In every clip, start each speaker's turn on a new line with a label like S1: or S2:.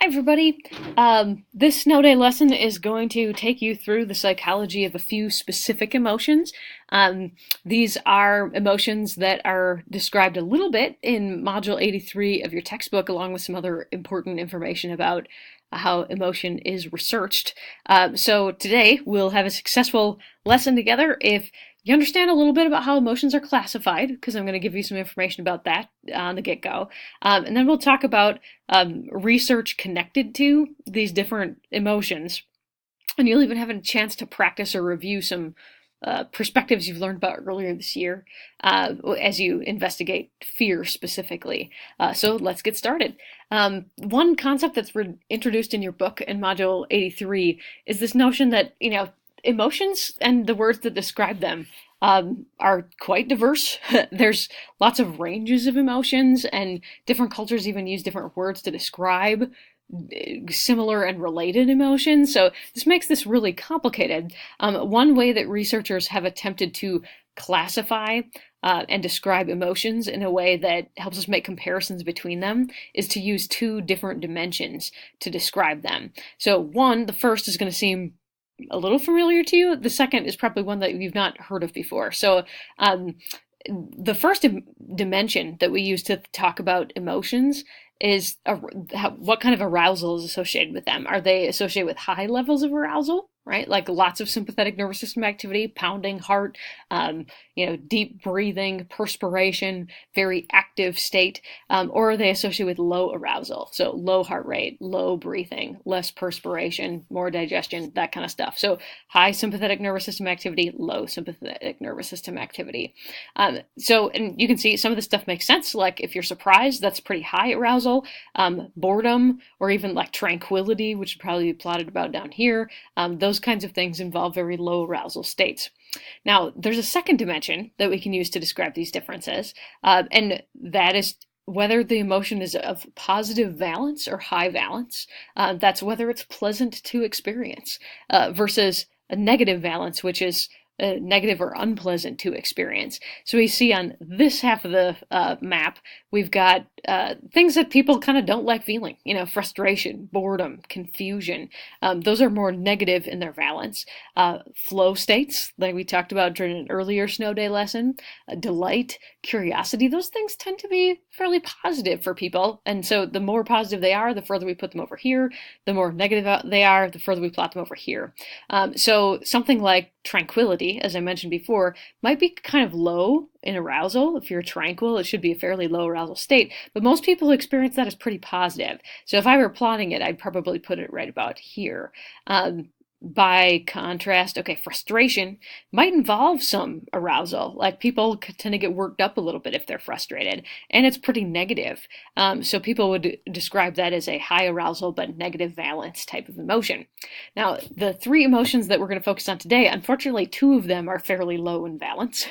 S1: Hi, everybody. This snow day lesson is going to take you through the psychology of a few specific emotions. These are emotions that are described a little bit in Module 83 of your textbook, along with some other important information about how emotion is researched. So today we'll have a successful lesson together if you understand a little bit about how emotions are classified, because I'm going to give you some information about that on the get-go. And then we'll talk about research connected to these different emotions. And you'll even have a chance to practice or review some perspectives you've learned about earlier this year as you investigate fear specifically. So let's get started. One concept that's introduced in your book in Module 83 is this notion that, emotions and the words that describe them are quite diverse. There's lots of ranges of emotions, and different cultures even use different words to describe similar and related emotions. So this makes this really complicated. One way that researchers have attempted to classify and describe emotions in a way that helps us make comparisons between them is to use two different dimensions to describe them. So the first is going to seem a little familiar to you. The second is probably one that you've not heard of before. So the first dimension that we use to talk about emotions is what kind of arousal is associated with them. Are they associated with high levels of arousal, right? Like lots of sympathetic nervous system activity, pounding heart, deep breathing, perspiration, very active state, or are they associated with low arousal? So low heart rate, low breathing, less perspiration, more digestion, that kind of stuff. So high sympathetic nervous system activity, low sympathetic nervous system activity. And you can see some of this stuff makes sense. Like if you're surprised, that's pretty high arousal. Boredom, or even like tranquility, which would probably be plotted about down here. Those kinds of things involve very low arousal states. Now, there's a second dimension that we can use to describe these differences, and that is whether the emotion is of positive valence or high valence. That's whether it's pleasant to experience versus a negative valence, which is negative or unpleasant to experience. So we see on this half of the map, we've got things that people kind of don't like feeling, frustration, boredom, confusion. Those are more negative in their valence. Flow states, like we talked about during an earlier snow day lesson, delight, curiosity, those things tend to be fairly positive for people. And so the more positive they are, the further we put them over here. The more negative they are, the further we plot them over here. So something like tranquility, as I mentioned before, might be kind of low in arousal. If you're tranquil, it should be a fairly low arousal state, but most people experience that as pretty positive. So if I were plotting it, I'd probably put it right about here. By contrast, frustration might involve some arousal. Like people tend to get worked up a little bit if they're frustrated, and it's pretty negative. So people would describe that as a high arousal but negative valence type of emotion. Now, the three emotions that we're going to focus on today, unfortunately, two of them are fairly low in valence.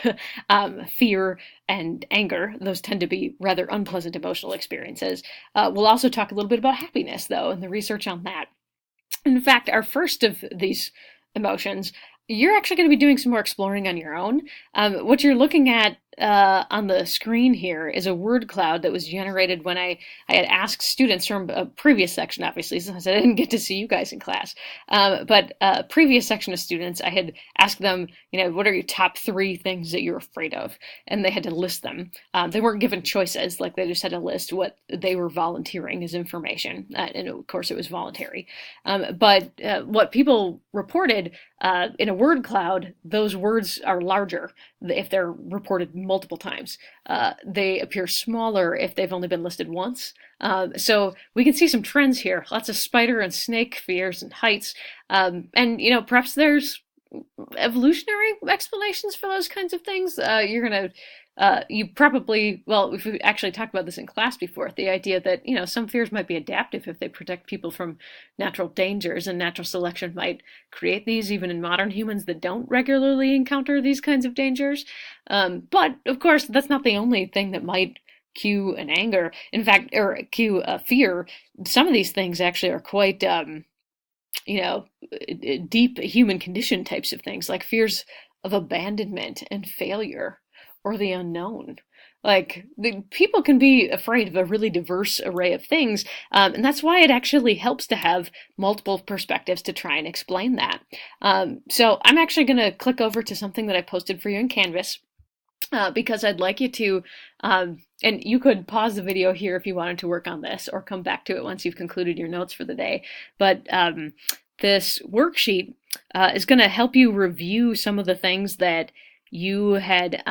S1: Fear and anger, those tend to be rather unpleasant emotional experiences. We'll also talk a little bit about happiness, though, and the research on that. In fact, our first of these emotions, you're actually going to be doing some more exploring on your own. What you're looking at on the screen here is a word cloud that was generated when I had asked students from a previous section, obviously, since I didn't get to see you guys in class. But a previous section of students, I had asked them, what are your top 3 things that you're afraid of? And they had to list them. They weren't given choices, like they just had to list what they were volunteering as information. And of course, it was voluntary. But what people reported in a word cloud, those words are larger if they're reported multiple times. They appear smaller if they've only been listed once. So we can see some trends here. Lots of spider and snake fears and heights. And, perhaps there's evolutionary explanations for those kinds of things. We've actually talked about this in class before, the idea that, some fears might be adaptive if they protect people from natural dangers, and natural selection might create these even in modern humans that don't regularly encounter these kinds of dangers. But of course, that's not the only thing that might cue an anger. In fact, or cue a fear. Some of these things actually are quite, deep human condition types of things, like fears of abandonment and failure, or the unknown. Like, people can be afraid of a really diverse array of things, and that's why it actually helps to have multiple perspectives to try and explain that. So I'm actually going to click over to something that I posted for you in Canvas, because I'd like you to, and you could pause the video here if you wanted to work on this, or come back to it once you've concluded your notes for the day. But this worksheet is going to help you review some of the things that you had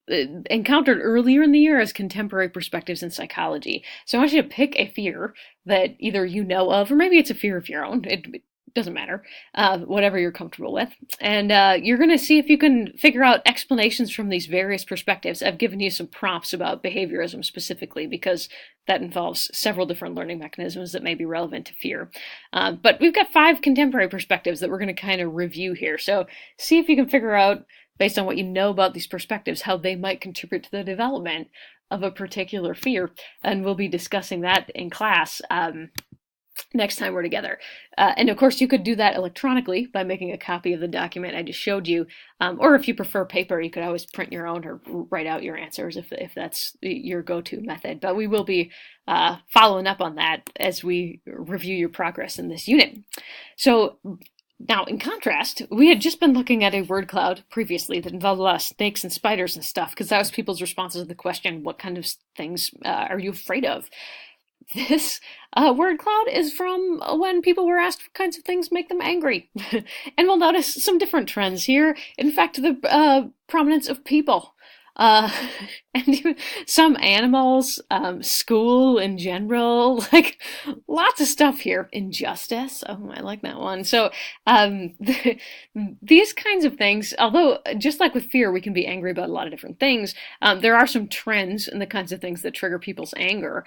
S1: encountered earlier in the year as contemporary perspectives in psychology. So I want you to pick a fear that either you know of, or maybe it's a fear of your own. It doesn't matter, whatever you're comfortable with. And you're going to see if you can figure out explanations from these various perspectives. I've given you some prompts about behaviorism specifically because that involves several different learning mechanisms that may be relevant to fear. But we've got 5 contemporary perspectives that we're going to kind of review here. So see if you can figure out, based on what you know about these perspectives, how they might contribute to the development of a particular fear. And we'll be discussing that in class next time we're together. And of course, you could do that electronically by making a copy of the document I just showed you. Or if you prefer paper, you could always print your own or write out your answers if that's your go-to method. But we will be following up on that as we review your progress in this unit. So now, in contrast, we had just been looking at a word cloud previously that involved a lot of snakes and spiders and stuff, because that was people's responses to the question, what kind of things are you afraid of? This word cloud is from when people were asked what kinds of things make them angry. And we'll notice some different trends here. In fact, the prominence of people. And even some animals, school in general, like lots of stuff here. Injustice. Oh, I like that one. So, these kinds of things, although just like with fear, we can be angry about a lot of different things, there are some trends in the kinds of things that trigger people's anger.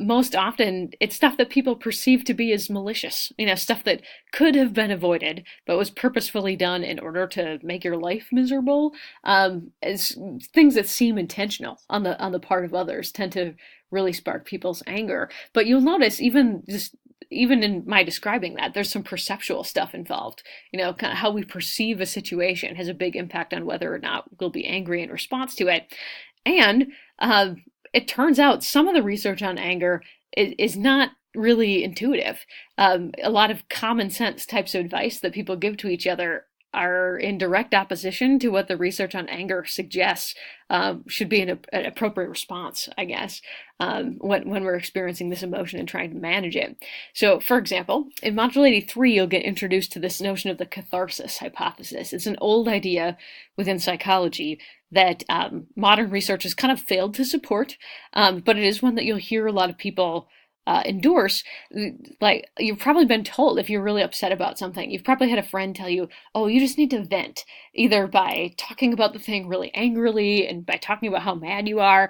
S1: Most often, it's stuff that people perceive to be as malicious, stuff that could have been avoided, but was purposefully done in order to make your life miserable. As things that seem intentional on the part of others tend to really spark people's anger. But you'll notice even in my describing that, there's some perceptual stuff involved. Kind of how we perceive a situation has a big impact on whether or not we'll be angry in response to it. And it turns out some of the research on anger is not really intuitive. A lot of common sense types of advice that people give to each other are in direct opposition to what the research on anger suggests should be an appropriate response, I guess, when we're experiencing this emotion and trying to manage it. So, for example, in Module 83, you'll get introduced to this notion of the catharsis hypothesis. It's an old idea within psychology that modern research has kind of failed to support, but it is one that you'll hear a lot of people endorse. Like, you've probably been told, if you're really upset about something, you've probably had a friend tell you, oh, you just need to vent, either by talking about the thing really angrily and by talking about how mad you are,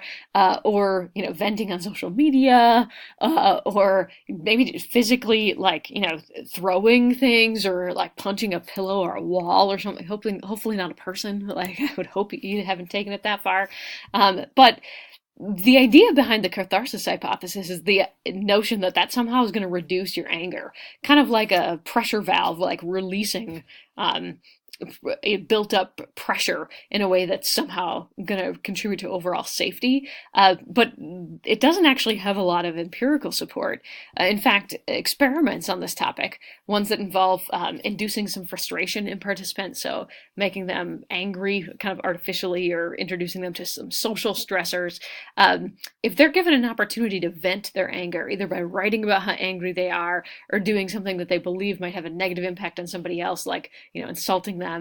S1: or venting on social media, or maybe just physically, like, throwing things, or like punching a pillow or a wall or something. Hopefully not a person. Like, I would hope you haven't taken it that far. But the idea behind the catharsis hypothesis is the notion that somehow is going to reduce your anger, kind of like a pressure valve, like releasing a built-up pressure in a way that's somehow going to contribute to overall safety. But it doesn't actually have a lot of empirical support. In fact, experiments on this topic, ones that involve inducing some frustration in participants, so making them angry kind of artificially or introducing them to some social stressors, if they're given an opportunity to vent their anger, either by writing about how angry they are or doing something that they believe might have a negative impact on somebody else, like insulting them,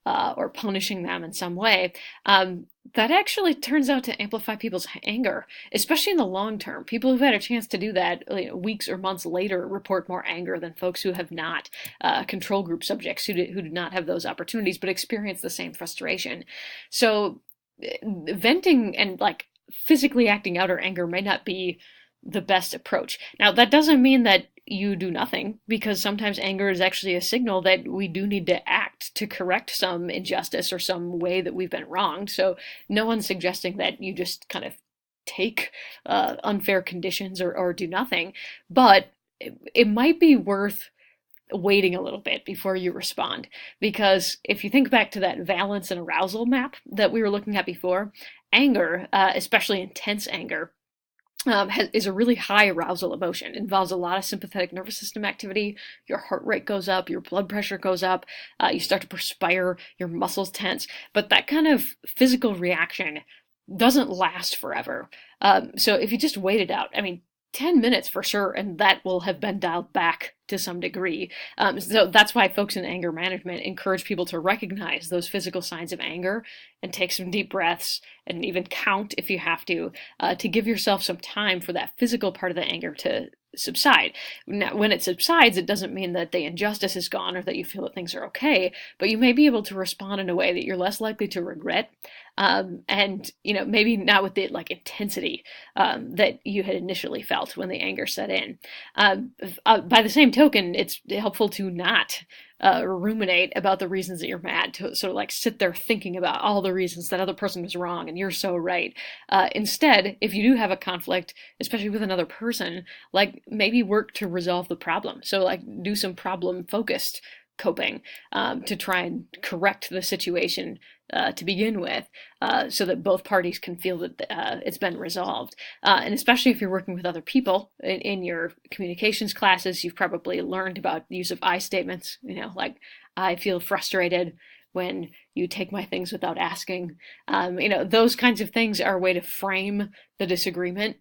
S1: or punishing them in some way, that actually turns out to amplify people's anger, especially in the long term. People who've had a chance to do that weeks or months later report more anger than folks who have not, control group subjects who do not have those opportunities but experience the same frustration. So venting and like physically acting out our anger may not be the best approach. Now, that doesn't mean that you do nothing, because sometimes anger is actually a signal that we do need to act to correct some injustice or some way that we've been wronged. So no one's suggesting that you just kind of take unfair conditions or do nothing, but it might be worth waiting a little bit before you respond. Because if you think back to that valence and arousal map that we were looking at before, anger, especially intense anger, is a really high arousal emotion. It involves a lot of sympathetic nervous system activity. Your heart rate goes up, your blood pressure goes up, you start to perspire, your muscles tense. But that kind of physical reaction doesn't last forever. So if you just wait it out, I mean, 10 minutes for sure, and that will have been dialed back to some degree. So that's why folks in anger management encourage people to recognize those physical signs of anger and take some deep breaths and even count if you have to give yourself some time for that physical part of the anger to subside. Now, when it subsides, it doesn't mean that the injustice is gone or that you feel that things are okay, but you may be able to respond in a way that you're less likely to regret, and maybe not with the intensity that you had initially felt when the anger set in. By the same token, it's helpful to not ruminate about the reasons that you're mad, to sort of sit there thinking about all the reasons that other person was wrong and you're so right. Instead, if you do have a conflict, especially with another person, maybe work to resolve the problem. So do some problem focused coping to try and correct the situation to begin with, so that both parties can feel that it's been resolved. And especially if you're working with other people in your communications classes, you've probably learned about the use of I statements, I feel frustrated when you take my things without asking. Those kinds of things are a way to frame the disagreement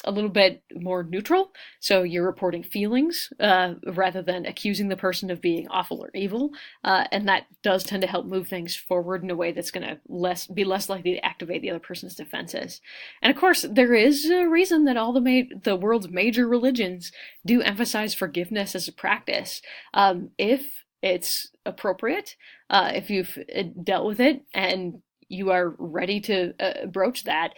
S1: a little bit more neutral. So you're reporting feelings rather than accusing the person of being awful or evil. And that does tend to help move things forward in a way that's going to be less likely to activate the other person's defenses. And of course, there is a reason that all the world's major religions do emphasize forgiveness as a practice. If it's appropriate, if you've dealt with it and you are ready to broach that,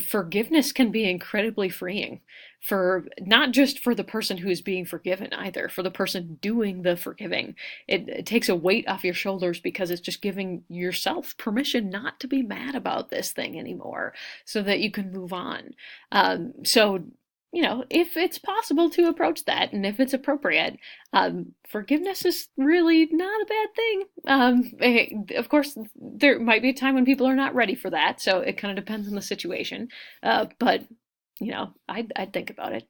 S1: forgiveness can be incredibly freeing, for not just for the person who is being forgiven either, for the person doing the forgiving. It takes a weight off your shoulders because it's just giving yourself permission not to be mad about this thing anymore so that you can move on. So if it's possible to approach that and if it's appropriate, forgiveness is really not a bad thing. Of course, there might be a time when people are not ready for that, so it kind of depends on the situation. But I'd think about it.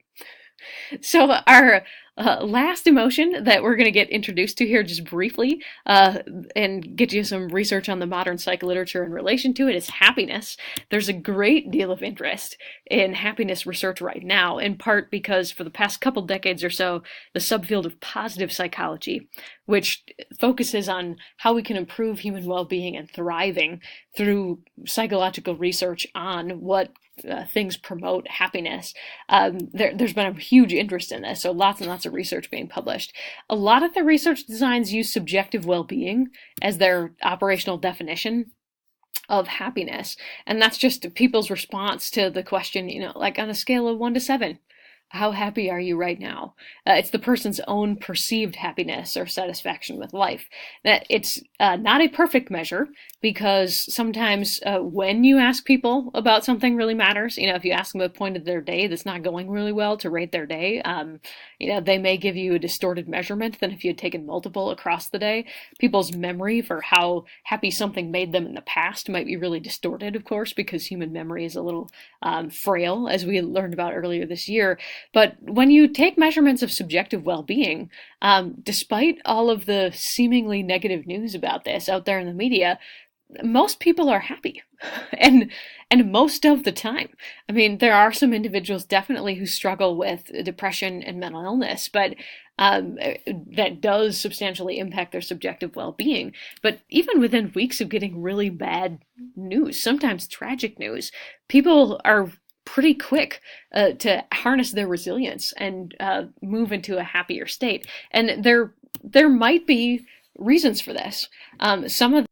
S1: So our last emotion that we're going to get introduced to here just briefly and get you some research on the modern psych literature in relation to it is happiness. There's a great deal of interest in happiness research right now, in part because for the past couple decades or so, the subfield of positive psychology, which focuses on how we can improve human well-being and thriving through psychological research on what things promote happiness. There's been a huge interest in this, so lots and lots of research being published. A lot of the research designs use subjective well-being as their operational definition of happiness, and that's just people's response to the question, on a scale of 1 to 7. How happy are you right now? It's the person's own perceived happiness or satisfaction with life. That it's not a perfect measure, because sometimes when you ask people about something really matters, if you ask them a point of their day that's not going really well to rate their day, they may give you a distorted measurement than if you had taken multiple across the day. People's memory for how happy something made them in the past might be really distorted, of course, because human memory is a little frail, as we learned about earlier this year. But when you take measurements of subjective well-being, despite all of the seemingly negative news about this out there in the media, most people are happy, and most of the time. I mean, there are some individuals definitely who struggle with depression and mental illness, but that does substantially impact their subjective well-being. But even within weeks of getting really bad news, sometimes tragic news, people are pretty quick to harness their resilience and move into a happier state. And there might be reasons for this. Some of